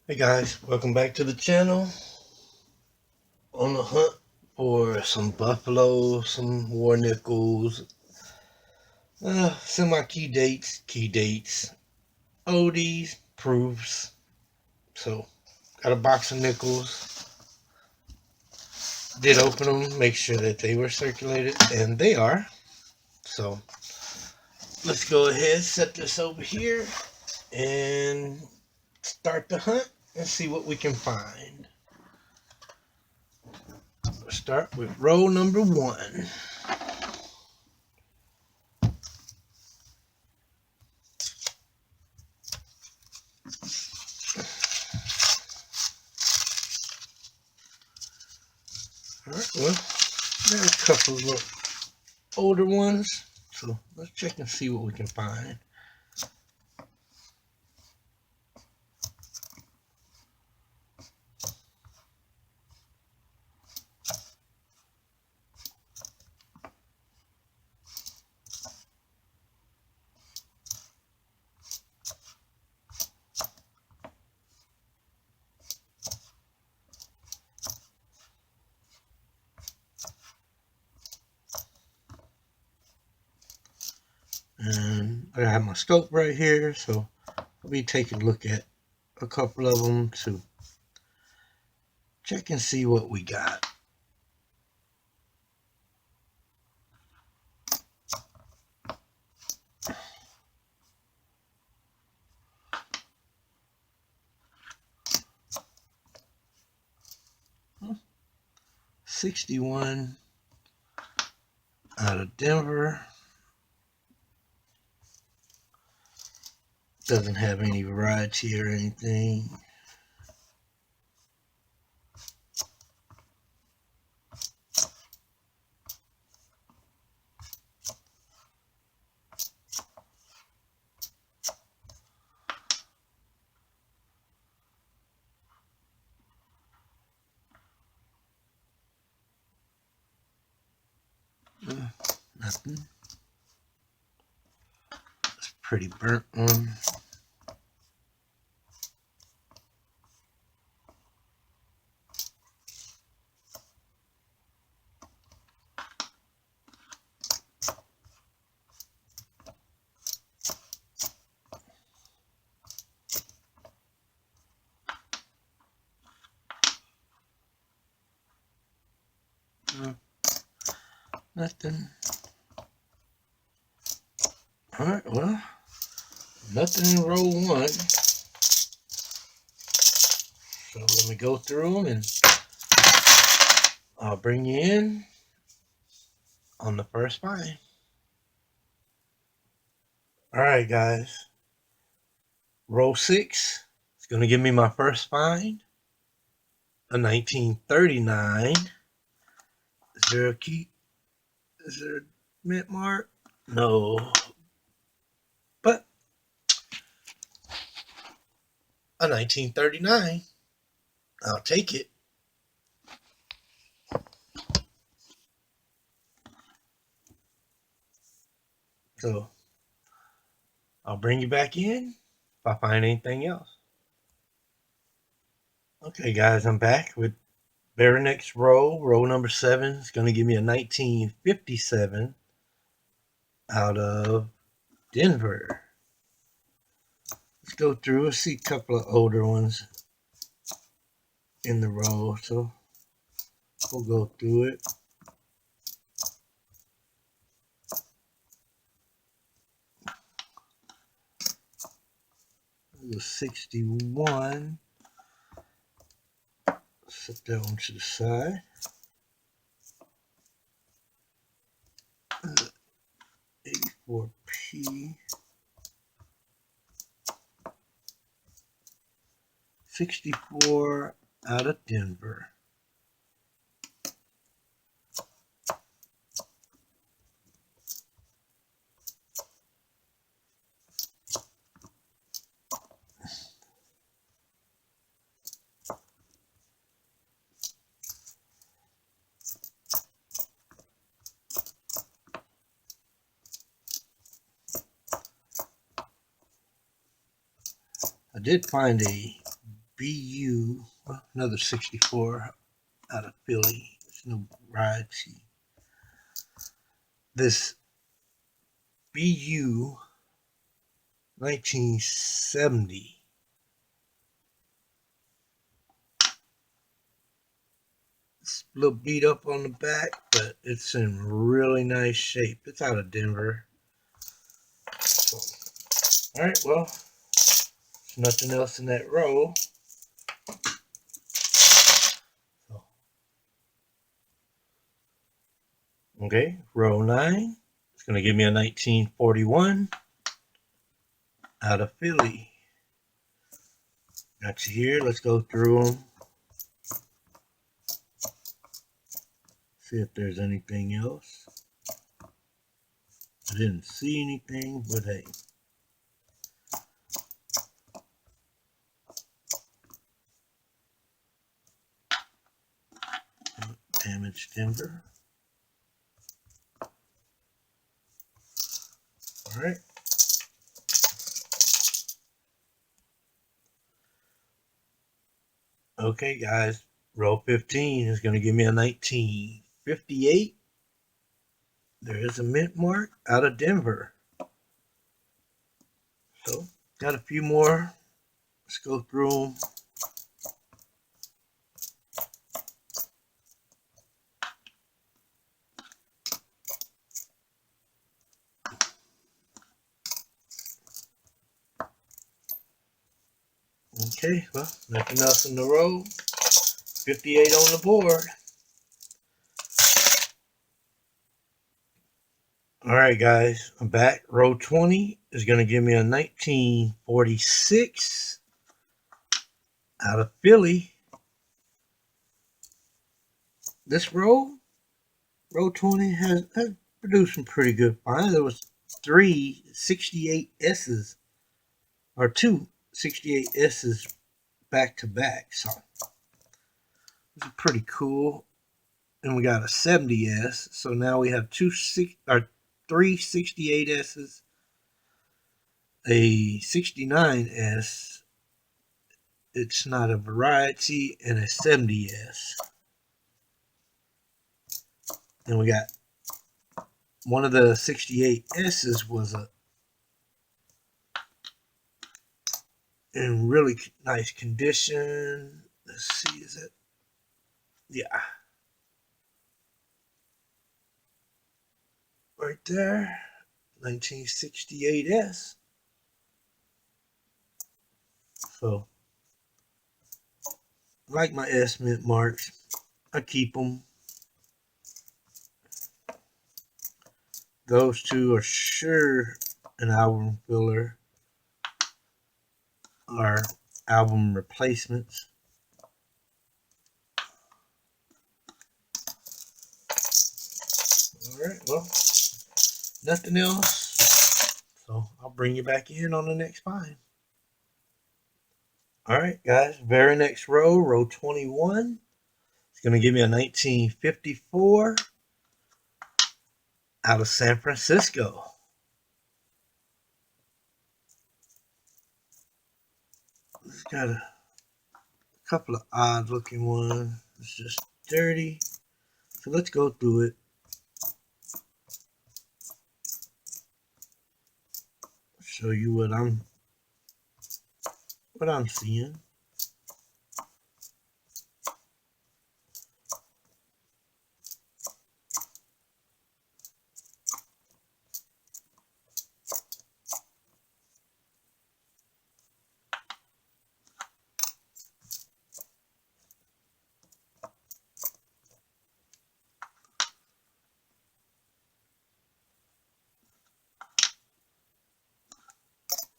Hey guys, welcome back to the channel. On the hunt for some buffalo, some war nickels, some of my key dates, oldies, proofs. So, got a box of nickels. Did open them, make sure that they were circulated, and they are. So, let's go ahead, set this over here, and start the hunt and see what we can find. We'll start with row number 1. Alright, well, there are a couple of older ones, so let's check and see what we can find. And I have my scope right here, so I'll be taking a look at a couple of them to check and see what we got. Huh. 61 out of Denver. Doesn't have any variety or anything. Nothing. It's a pretty burnt one. Nothing. Alright, well, nothing in row 1. So let me go through them and I'll bring you in on the first find. Alright guys, row 6 is going to give me my first find, a 1939. Is there a key? Is there a mint mark? No. But a 1939. I'll take it. So I'll bring you back in if I find anything else. Okay guys, I'm back with very next row. Row number 7 is going to give me a 1957 out of Denver. Let's go through and see a couple of older ones in the row. So we'll go through it. The 61. Set that one to the side. 84P. 64 out of Denver. I did find a BU, another 64 out of Philly. There's no variety. This BU 1970. It's a little beat up on the back, but it's in really nice shape. It's out of Denver. So, all right, well, there's nothing else in that row. So, okay, row 9. It's going to give me a 1941 out of Philly. Got you here. Let's go through them. See if there's anything else. I didn't see anything, but hey. Damaged timber. All right. Okay, guys. Row 15 is going to give me a 1958. There is a mint mark out of Denver. So, got a few more. Let's go through them. Okay, well, nothing else in the row. 58 on the board. All right, guys, I'm back. Row 20 is going to give me a 1946 out of Philly. This row 20, has produced some pretty good finds. There was 3 68S's, or 2 68S's back to back. So, it's pretty cool. And we got a 70S. So now we have 3 68S's, a 69S. It's not a variety, and a 70S. Then we got one of the 68S's was in really nice condition. Let's see, is it? Yeah. Right there. 1968S. So, like my S mint marks, I keep them. Those two are sure an album filler, or album replacements. All right, well, nothing else. So I'll bring you back in on the next find. All right, guys, very next row, row 21. It's going to give me a 1954 out of San Francisco. It's got a couple of odd looking ones. It's just dirty. So let's go through it. Show you what I'm seeing.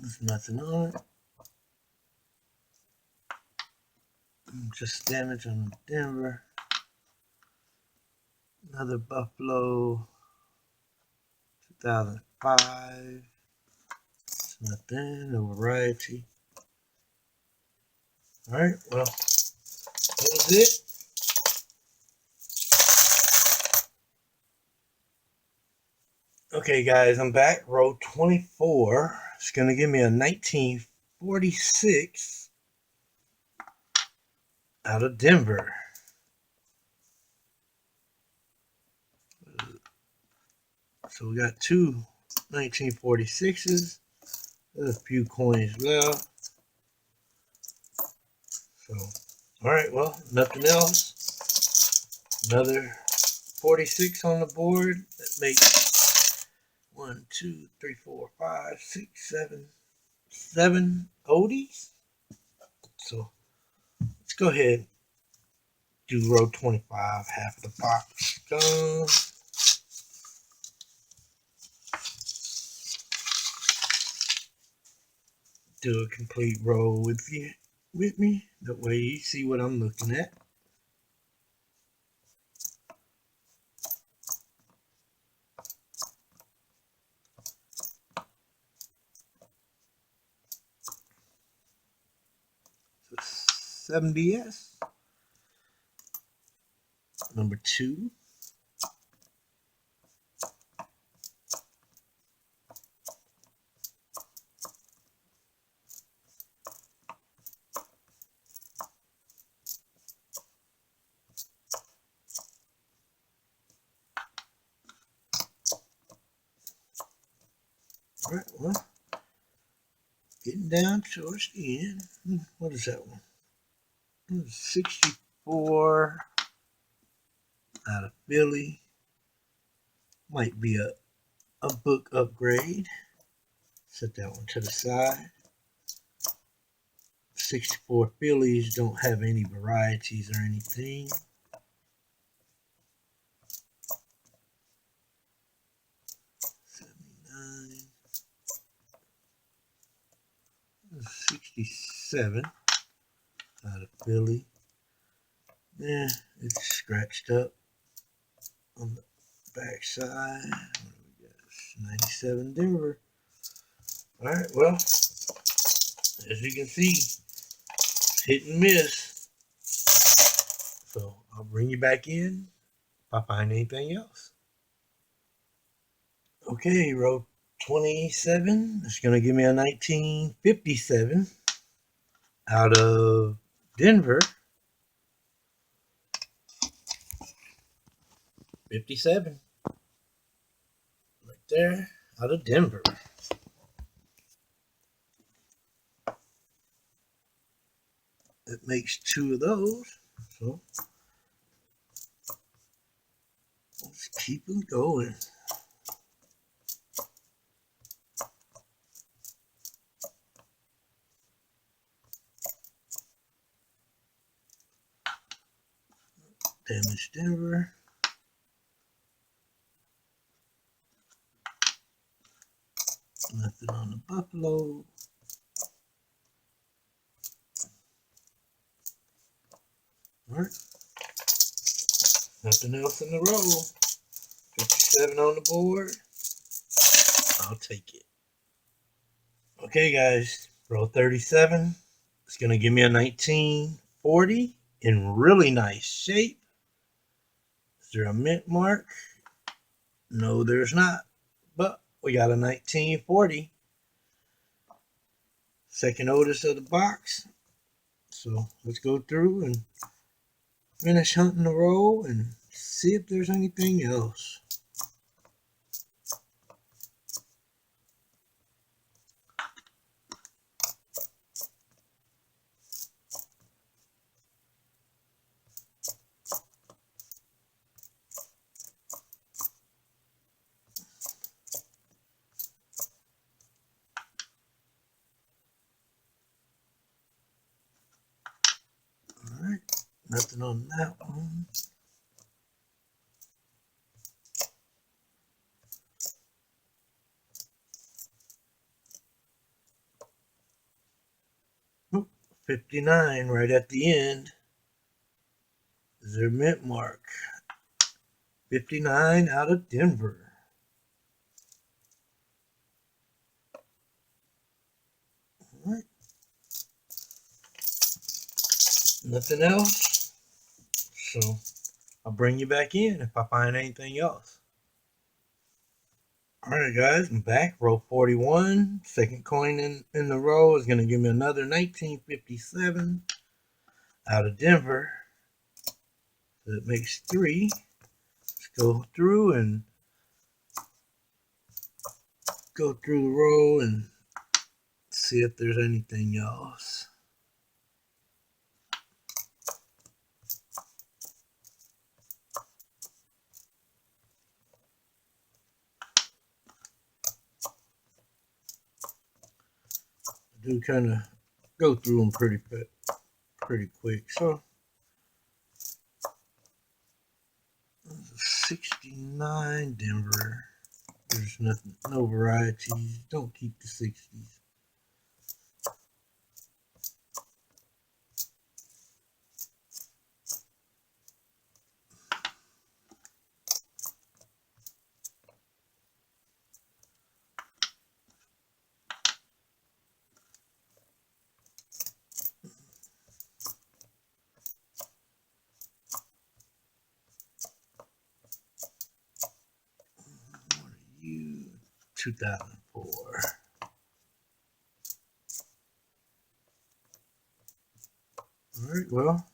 There's nothing on it. Just damage on Denver. Another Buffalo 2005. It's nothing, no variety. Alright, well, that was it. Okay, guys, I'm back. Row 24. It's going to give me a 1946 out of Denver. So we got two 1946s. There's a few coins left. So, all right, well, nothing else. Another 46 on the board. That makes 1, 2, 3, 4, 5, 6, 7 oldies. So let's go ahead, do row 25, half of the box gone. Do a complete row with me. That way you see what I'm looking at. So 70s, number 2. All right, well, getting down towards the end. What is that one? 64 out of Philly. Might be a book upgrade. Set that one to the side. 64 Phillies don't have any varieties or anything. 79. 67 out of Philly. Yeah, it's scratched up on the back side. 97 Denver. Alright, well, as you can see, it's hit and miss. So I'll bring you back in if I find anything else. Okay, row 27. It's going to give me a 1957 out of Denver. 57. Right there, out of Denver. It makes 2 of those. So let's keep them going. Damage Denver. Nothing on the Buffalo. Alright. Nothing else in the row. 57 on the board. I'll take it. Okay, guys. Row 37. It's going to give me a 1940 in really nice shape. Is there a mint mark? No, there's not. But we got a 1940. Second oldest of the box. So let's go through and finish hunting the row and see if there's anything else. Alright, nothing on that one. Oh, 59 right at the end. Is there a mint mark? 59 out of Denver. Alright. Nothing else. So I'll bring you back in if I find anything else. Alright guys, I'm back. Row 41. Second coin in the row is going to give me another 1957 out of Denver. So it makes 3. Let's go through and go through the row and see if there's anything else. I do kind of go through them pretty quick. So 69 Denver. There's nothing, no varieties. Don't keep the 60s. What are you? 2004. All right, well,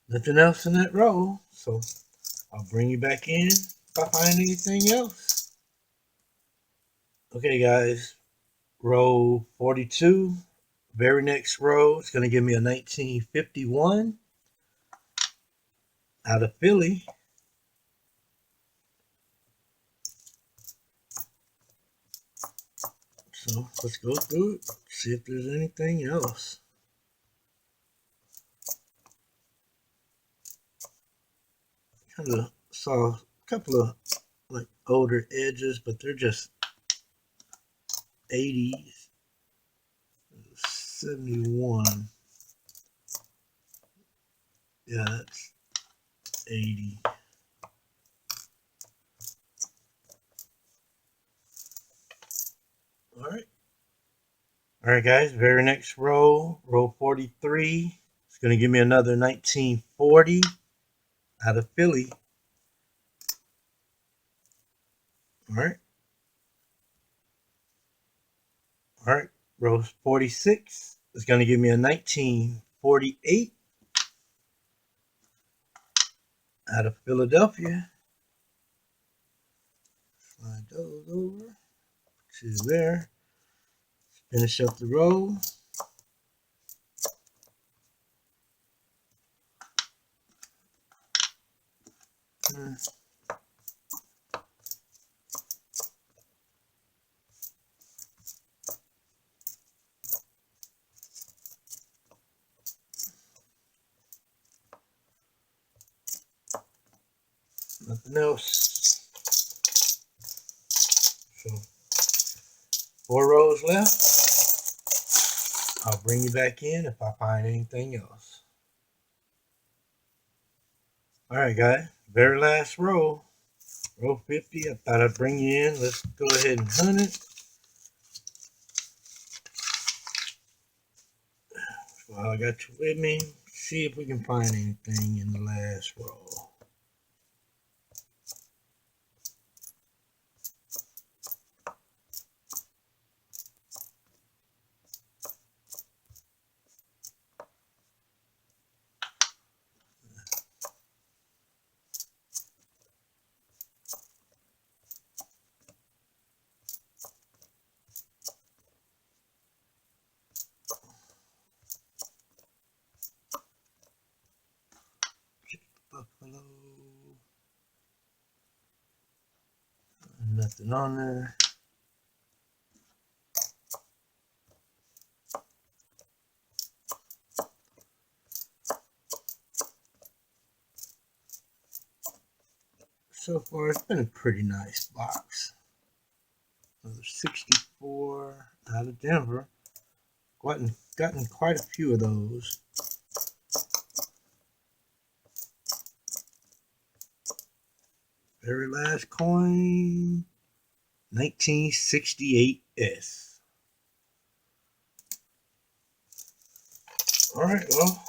nothing else in that row, so I'll bring you back in if I find anything else. Okay, guys, row 42, very next row, it's going to give me a 1951 out of Philly. So let's go through it, see if there's anything else. Kind of saw a couple of like older edges, but they're just 80s. 71. Yeah, that's 80. All right. All right, guys, very next row, row 43. It's going to give me another 1940 out of Philly. All right. All right, row 46 is going to give me a 1948 out of Philadelphia. Slide those over to there. Finish up the row. Nothing else. So 4 rows left. I'll bring you back in if I find anything else. All right, guys, very last row, row 50. I thought I'd bring you in. Let's go ahead and hunt it. While I got you with me, see if we can find anything in the last row. Buffalo. Nothing on there. So far, it's been a pretty nice box. Another 64 out of Denver. Gotten quite a few of those. Very last coin, 1968S. All right, well,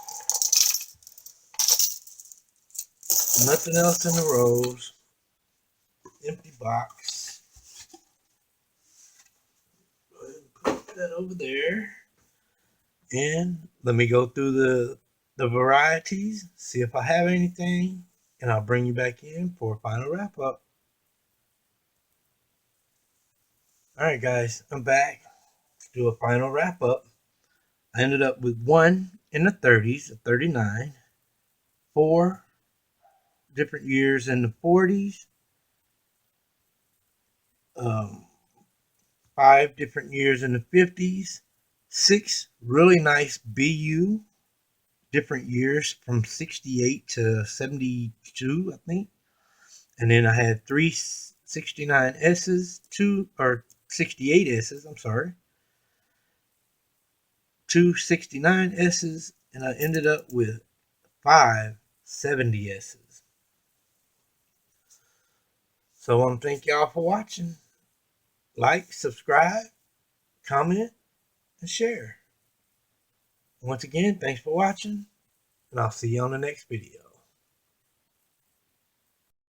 nothing else in the rows. Empty box. Go ahead and put that over there. And let me go through the varieties, see if I have anything, and I'll bring you back in for a final wrap up. All right, guys, I'm back to do a final wrap up. I ended up with 1 in the 30s, a 39, 4 different years in the 40s, 5 different years in the 50s, 6 really nice BU different years from 68 to 72, I think. And then I had 3 69 S's, 68 S's, I'm sorry, 2 69 S's, and I ended up with 5 70 S's. So I want to thank y'all for watching. Like, subscribe, comment, and share. Once again, thanks for watching, and I'll see you on the next video.